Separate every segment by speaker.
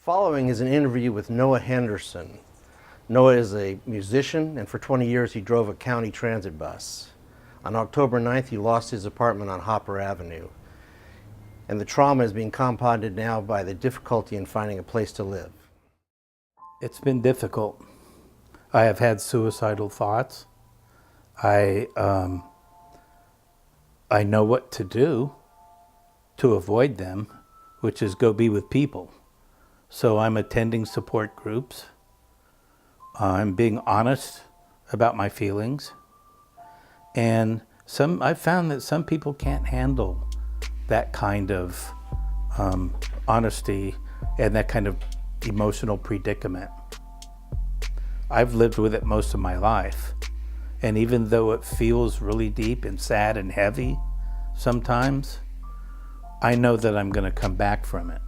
Speaker 1: Following is an interview with Noah Henderson. Noah is a musician, and for 20 years he drove a county transit bus. On October 9th, he lost his apartment on Hopper Avenue. And the trauma is being compounded now by the difficulty in finding a place to live.
Speaker 2: It's been difficult. I have had suicidal thoughts. I know what to do to avoid them, which is go be with people. So I'm attending support groups. I'm being honest about my feelings. And I've found that some people can't handle that kind of honesty and that kind of emotional predicament. I've lived with it most of my life. And even though it feels really deep and sad and heavy sometimes, I know that I'm going to come back from it.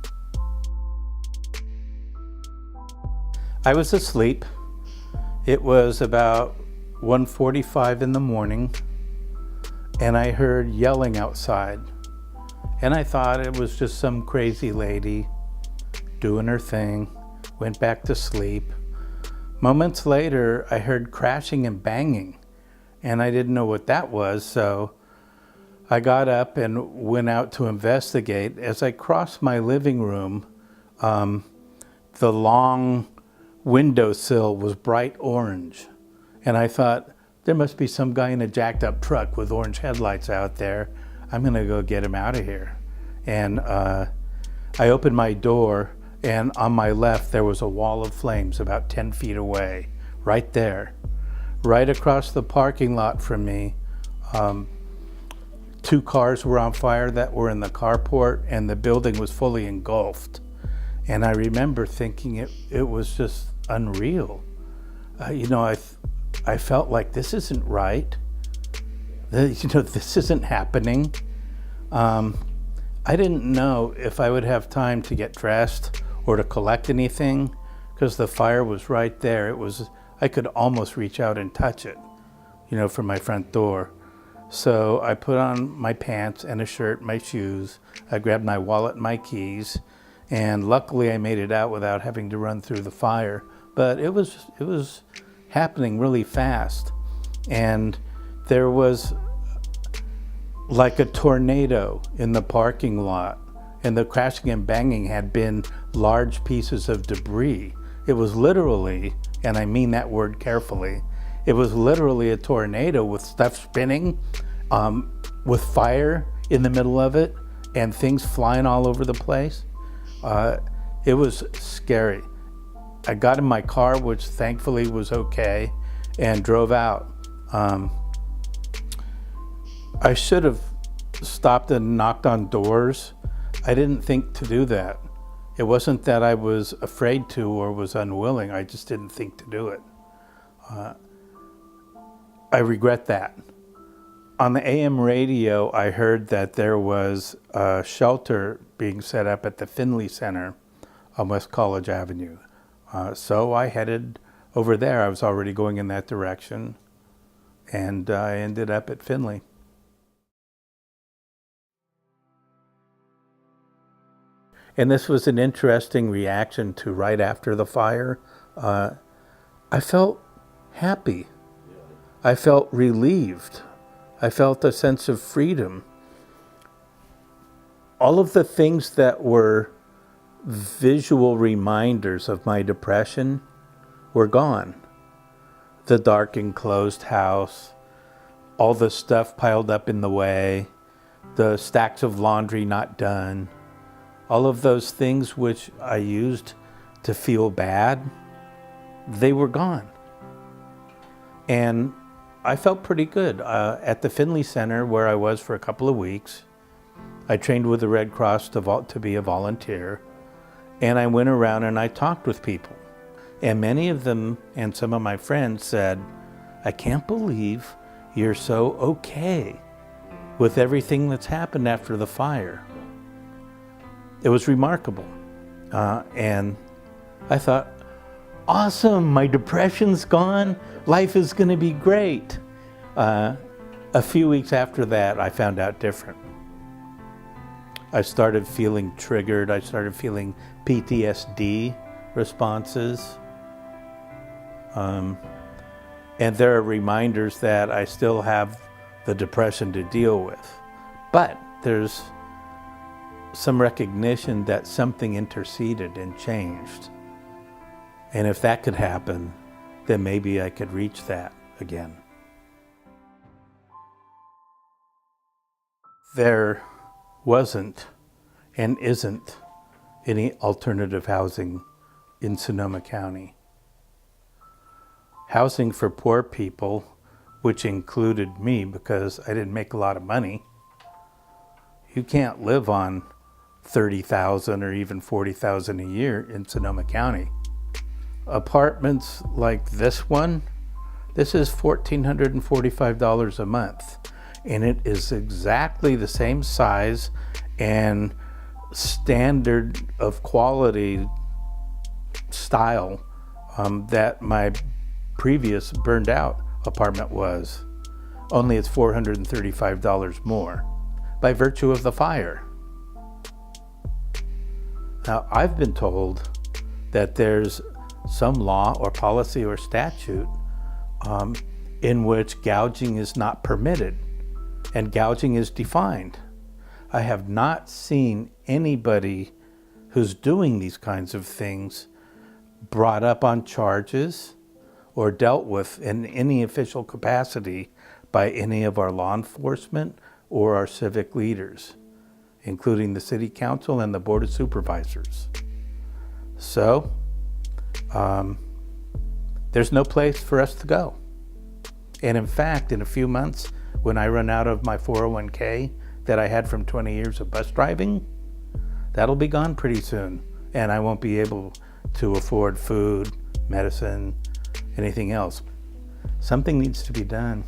Speaker 2: I was asleep. It was about 1:45 in the morning, and I heard yelling outside. And I thought it was just some crazy lady doing her thing, went back to sleep. Moments later, I heard crashing and banging, and I didn't know what that was, so I got up and went out to investigate. As I crossed my living room, the long windowsill was bright orange, and I thought, there must be some guy in a jacked up truck with orange headlights out there. I'm gonna go get him out of here. And I opened my door, and on my left there was a wall of flames about 10 feet away, right there. Right across the parking lot from me, 2 cars were on fire that were in the carport, and the building was fully engulfed. And I remember thinking it was just unreal. I felt like this isn't right. This isn't happening. I didn't know if I would have time to get dressed or to collect anything because the fire was right there. I could almost reach out and touch it, from my front door. So I put on my pants and a shirt, my shoes. I grabbed my wallet and my keys, and luckily I made it out without having to run through the fire. But it was happening really fast, and there was like a tornado in the parking lot, and the crashing and banging had been large pieces of debris. It was literally, and I mean that word carefully, it was literally a tornado with stuff spinning, with fire in the middle of it, and things flying all over the place. It was scary. I got in my car, which thankfully was okay, and drove out. I should have stopped and knocked on doors. I didn't think to do that. It wasn't that I was afraid to or was unwilling. I just didn't think to do it. I regret that. On the AM radio, I heard that there was a shelter being set up at the Finley Center on West College Avenue. So I headed over there. I was already going in that direction, and I ended up at Finley. And this was an interesting reaction to right after the fire. I felt happy. I felt relieved. I felt a sense of freedom. All of the things that were visual reminders of my depression were gone. The dark enclosed house, all the stuff piled up in the way, the stacks of laundry not done, all of those things which I used to feel bad, they were gone. And I felt pretty good. At the Finley Center, where I was for a couple of weeks, I trained with the Red Cross to be a volunteer. And I went around and I talked with people. And many of them and some of my friends said, I can't believe you're so okay with everything that's happened after the fire. It was remarkable. And I thought, awesome, my depression's gone. Life is going to be great. A few weeks after that, I found out different. I started feeling triggered. I started feeling PTSD responses. And there are reminders that I still have the depression to deal with. But there's some recognition that something interceded and changed. And if that could happen, then maybe I could reach that again. There wasn't and isn't any alternative housing in Sonoma County. Housing for poor people, which included me because I didn't make a lot of money, you can't live on $30,000 or even $40,000 a year in Sonoma County. Apartments like this one, this is $1,445 a month, and it is exactly the same size and standard of quality style that my previous burned out apartment was. Only it's $435 more by virtue of the fire. Now, I've been told that there's some law or policy or statute in which gouging is not permitted, and gouging is defined. I have not seen anybody who's doing these kinds of things brought up on charges or dealt with in any official capacity by any of our law enforcement or our civic leaders, including the city council and the board of supervisors. So, there's no place for us to go. And in fact, in a few months, when I run out of my 401k that I had from 20 years of bus driving, that'll be gone pretty soon. And I won't be able to afford food, medicine, anything else. Something needs to be done.